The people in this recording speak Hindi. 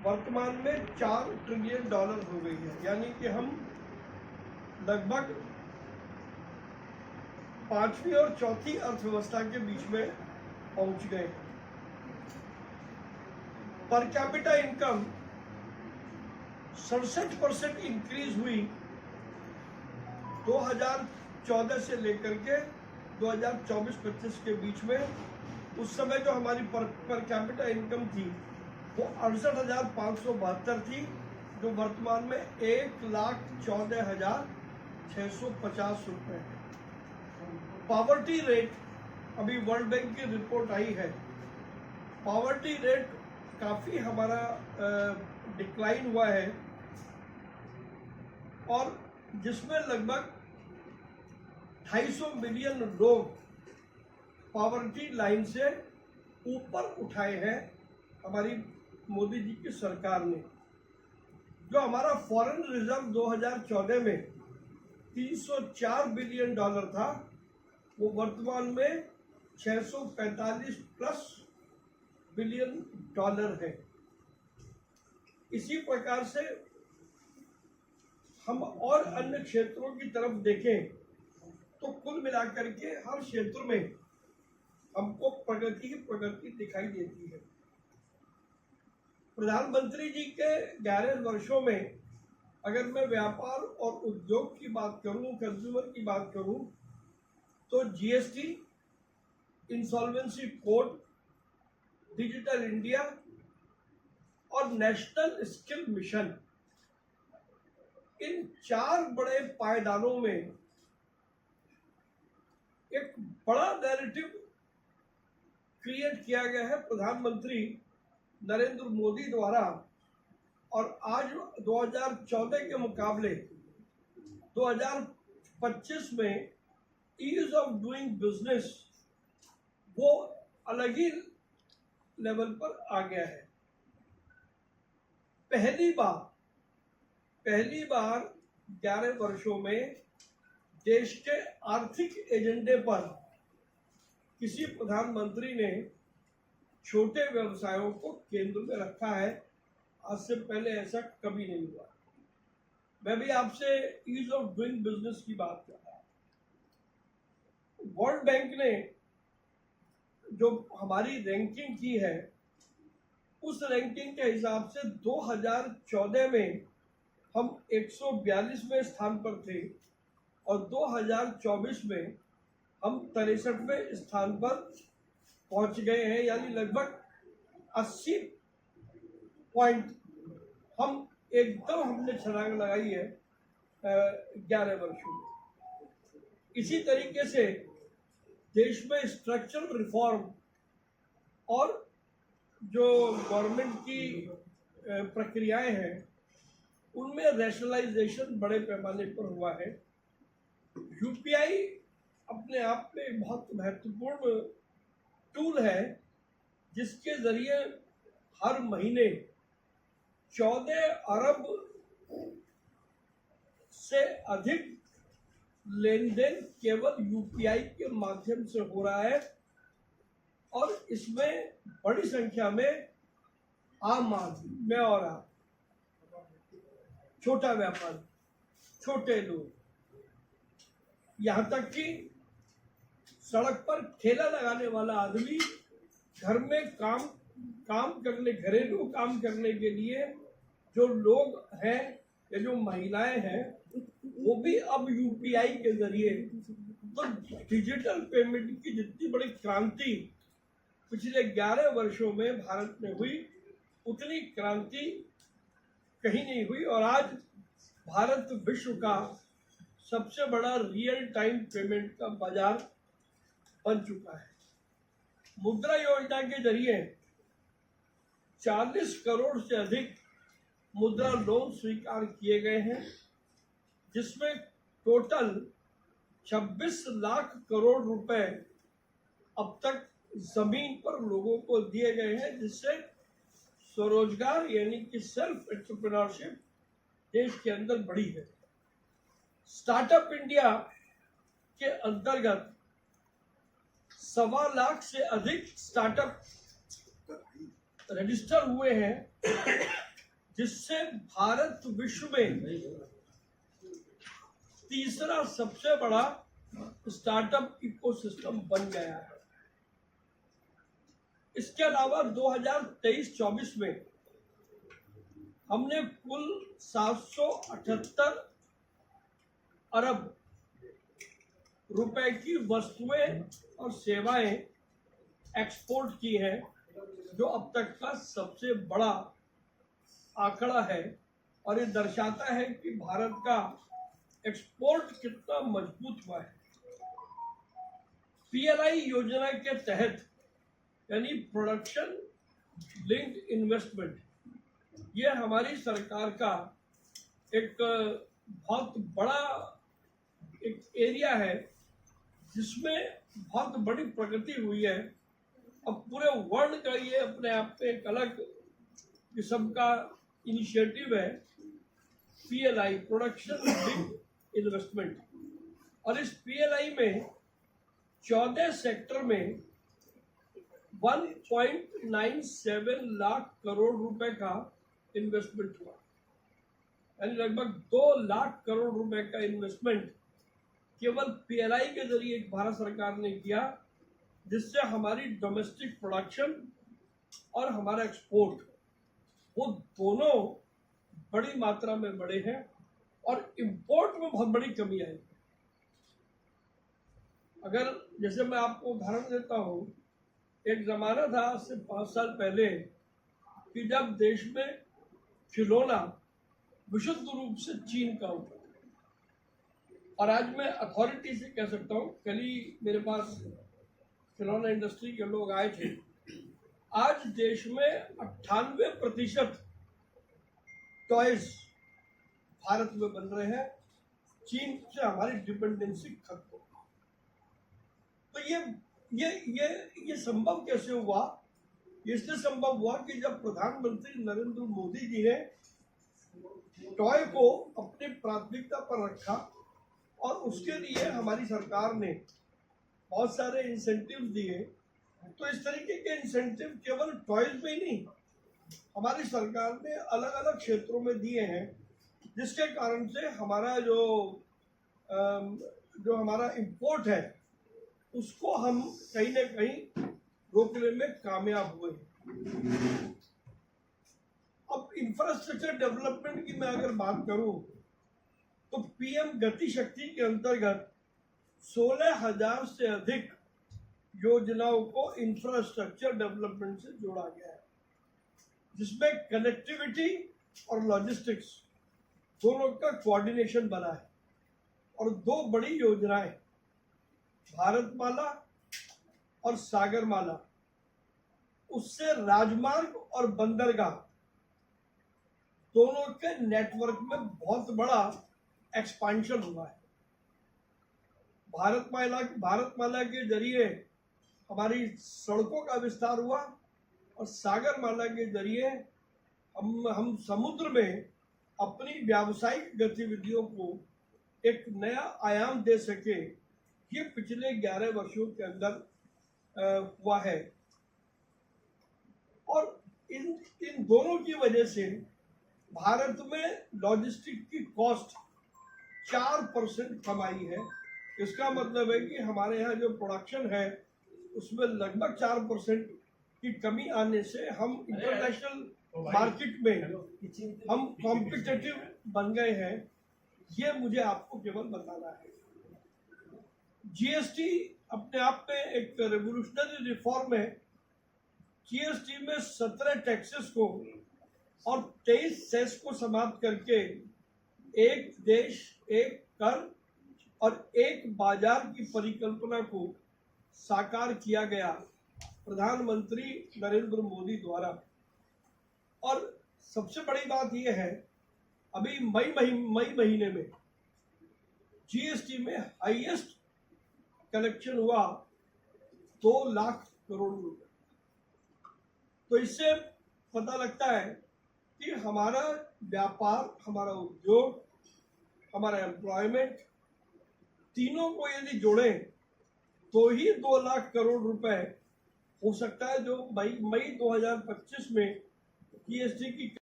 वर्तमान में 4 ट्रिलियन डॉलर हो गई है, यानी कि हम लगभग 5वीं और चौथी अर्थव्यवस्था के बीच में पहुंच गए। पर कैपिटा इनकम 67% इंक्रीज हुई 2014 से लेकर के 2024-25 के बीच में। उस समय जो हमारी पर कैपिटा इनकम थी वो 68,572 थी, जो वर्तमान में 1,14,650 रुपये है। पॉवर्टी रेट, अभी वर्ल्ड बैंक की रिपोर्ट आई है, पॉवर्टी रेट काफ़ी हमारा डिक्लाइन हुआ है, और जिसमें लगभग 250 मिलियन लोग पॉवर्टी लाइन से ऊपर उठाए हैं हमारी मोदी जी की सरकार ने। जो हमारा फॉरेन रिजर्व 2014 में 304 बिलियन डॉलर था, वो वर्तमान में 645 प्लस बिलियन डॉलर है। इसी प्रकार से हम और अन्य क्षेत्रों की तरफ देखें तो कुल मिलाकर के हर क्षेत्र में हमको प्रगति ही प्रगति दिखाई देती है। प्रधानमंत्री जी के 11 वर्षों में अगर मैं व्यापार और उद्योग की बात करूं, कंज्यूमर की बात करूं, तो GST, insolvency code, digital India और नेशनल स्किल मिशन, इन 4 बड़े पायदानों में एक बड़ा नैरेटिव क्रिएट किया गया है प्रधानमंत्री नरेंद्र मोदी द्वारा। और आज 2014 के मुकाबले 2025 में ईज ऑफ डूइंग बिजनेस वो अलग ही लेवल पर आ गया है। पहली बार 11 वर्षों में देश के आर्थिक एजेंडे पर किसी प्रधानमंत्री ने छोटे व्यवसायों को केंद्र में रखा है। आज से पहले ऐसा कभी नहीं हुआ। मैं भी आपसे ईज ऑफ डूइंग बिजनेस की बात कर रहा हूं। वर्ल्ड बैंक ने जो हमारी रैंकिंग की है, उस रैंकिंग के हिसाब से 2014 में हम 142वें स्थान पर थे और 2024 में हम 63वें स्थान पर पहुंच गए हैं, यानी लगभग 80 पॉइंट हमने छलांग लगाई है 11 वर्षों में। इसी तरीके से देश में स्ट्रक्चरल रिफॉर्म और जो गवर्नमेंट की प्रक्रियाएं हैं, उनमें रैशनलाइजेशन बड़े पैमाने पर हुआ है। यूपीआई अपने आप में एक बहुत महत्वपूर्ण टूल है, जिसके जरिए हर महीने 14 अरब से अधिक लेन देन केवल यूपीआई के माध्यम से हो रहा है। और इसमें बड़ी संख्या में आम आदमी, मैं और आप, छोटा व्यापारी, छोटे लोग, यहाँ तक कि सड़क पर ठेला लगाने वाला आदमी, घर में काम करने, घरेलू काम करने के लिए जो लोग हैं या जो महिलाएं हैं, वो भी अब यूपीआई के जरिए, तो डिजिटल पेमेंट की जितनी बड़ी क्रांति पिछले 11 वर्षों में भारत में हुई, उतनी क्रांति कहीं नहीं हुई। और आज भारत विश्व का सबसे बड़ा रियल टाइम पेमेंट का बाजार बन चुका है। मुद्रा योजना के जरिए 40 करोड़ से अधिक मुद्रा लोन स्वीकार किए गए हैं, जिसमें टोटल 26 लाख करोड़ रुपए अब तक जमीन पर लोगों को दिए गए हैं, जिससे स्वरोजगार यानी कि सेल्फ एंटरप्रेन्योरशिप देश के अंदर बढ़ी है। स्टार्टअप इंडिया के अंतर्गत 1.25 लाख से अधिक स्टार्टअप रजिस्टर हुए हैं, जिससे भारत विश्व में तीसरा सबसे बड़ा स्टार्टअप इकोसिस्टम बन गया है। इसके अलावा 2023-24 में हमने कुल 778 अरब रुपए की वस्तुएं और सेवाएं एक्सपोर्ट की हैं, जो अब तक का सबसे बड़ा आंकड़ा है। और ये दर्शाता है कि भारत का एक्सपोर्ट कितना मजबूत हुआ है। पीएलआई योजना के तहत यानी प्रोडक्शन लिंक्ड इन्वेस्टमेंट, ये हमारी सरकार का एक बहुत बड़ा एक एरिया है जिसमें बहुत बड़ी प्रगति हुई है। अब पूरे वर्ल्ड का ये अपने आप में एक अलग किस्म का इनिशिएटिव है, पीएलआई प्रोडक्शन लिंक्ड इन्वेस्टमेंट। और इस पीएलआई में 14 सेक्टर में 1.97 लाख करोड़ रुपए का इन्वेस्टमेंट हुआ, यानी लगभग 2 लाख करोड़ रुपए का इन्वेस्टमेंट केवल पीएलआई के जरिए भारत सरकार ने किया, जिससे हमारी डोमेस्टिक प्रोडक्शन और हमारा एक्सपोर्ट वो दोनों बड़ी मात्रा में बढ़े हैं और इंपोर्ट में बहुत बड़ी कमी आई। अगर जैसे मैं आपको उदाहरण देता हूँ, एक जमाना था आज से 5 साल पहले कि जब देश में खिलौना विशुद्ध रूप से चीन का होता था। और आज मैं अथॉरिटी से कह सकता हूँ, कल ही मेरे पास खिलौना इंडस्ट्री के लोग आए थे, आज देश में 98% टॉयज भारत में बन रहे हैं। चीन से हमारी डिपेंडेंसी खत्म हो। तो ये संभव कैसे हुआ? इसलिए संभव हुआ कि जब प्रधानमंत्री नरेंद्र मोदी जी ने टॉय को अपनी प्राथमिकता पर रखा और उसके लिए हमारी सरकार ने बहुत सारे इंसेंटिव दिए। तो इस तरीके के इंसेंटिव केवल टॉयज में ही नहीं, हमारी सरकार ने अलग अलग क्षेत्रों में दिए हैं, जिसके कारण से हमारा जो हमारा इंपोर्ट है उसको हम कहीं ना कहीं रोकने में कामयाब हुए। अब इंफ्रास्ट्रक्चर डेवलपमेंट की मैं अगर बात करूं तो पीएम गति शक्ति के अंतर्गत 16,000 से अधिक योजनाओं को इंफ्रास्ट्रक्चर डेवलपमेंट से जोड़ा गया है, जिसमें कनेक्टिविटी और लॉजिस्टिक्स दोनों का कोऑर्डिनेशन बना है। और 2 बड़ी योजनाएं, भारतमाला और सागरमाला, उससे राजमार्ग और बंदरगाह दोनों के नेटवर्क में बहुत बड़ा एक्सपांशन हुआ है। भारतमाला के जरिए हमारी सड़कों का विस्तार हुआ और सागरमाला के जरिए हम समुद्र में अपनी व्यावसायिक गतिविधियों को एक नया आयाम दे सके। ये पिछले 11 वर्षों के अंदर हुआ है। और इन दोनों की वजह से भारत में लॉजिस्टिक की कॉस्ट 4% कम आई है। इसका मतलब है कि हमारे यहाँ जो प्रोडक्शन है उसमें लगभग 4% की कमी आने से हम इंटरनेशनल मार्केट में हम कॉम्पिटिटिव बन गए हैं। ये मुझे आपको केवल बताना है। जीएसटी अपने आप में एक रेवोल्यूशनरी रिफॉर्म है। जीएसटी में 17 टैक्सेस को और 23 सेस को समाप्त करके एक देश एक कर और एक बाजार की परिकल्पना को साकार किया गया प्रधानमंत्री नरेंद्र मोदी द्वारा। और सबसे बड़ी बात यह है, अभी मई महीने में जीएसटी में हाईएस्ट कलेक्शन हुआ 2 लाख करोड़ रुपए। तो इससे पता लगता है कि हमारा व्यापार, हमारा उद्योग, हमारा एम्प्लॉयमेंट, तीनों को यदि जोड़ें तो ही 2 लाख करोड़ रुपए हो सकता है, जो मई 2025 में जीएसटी की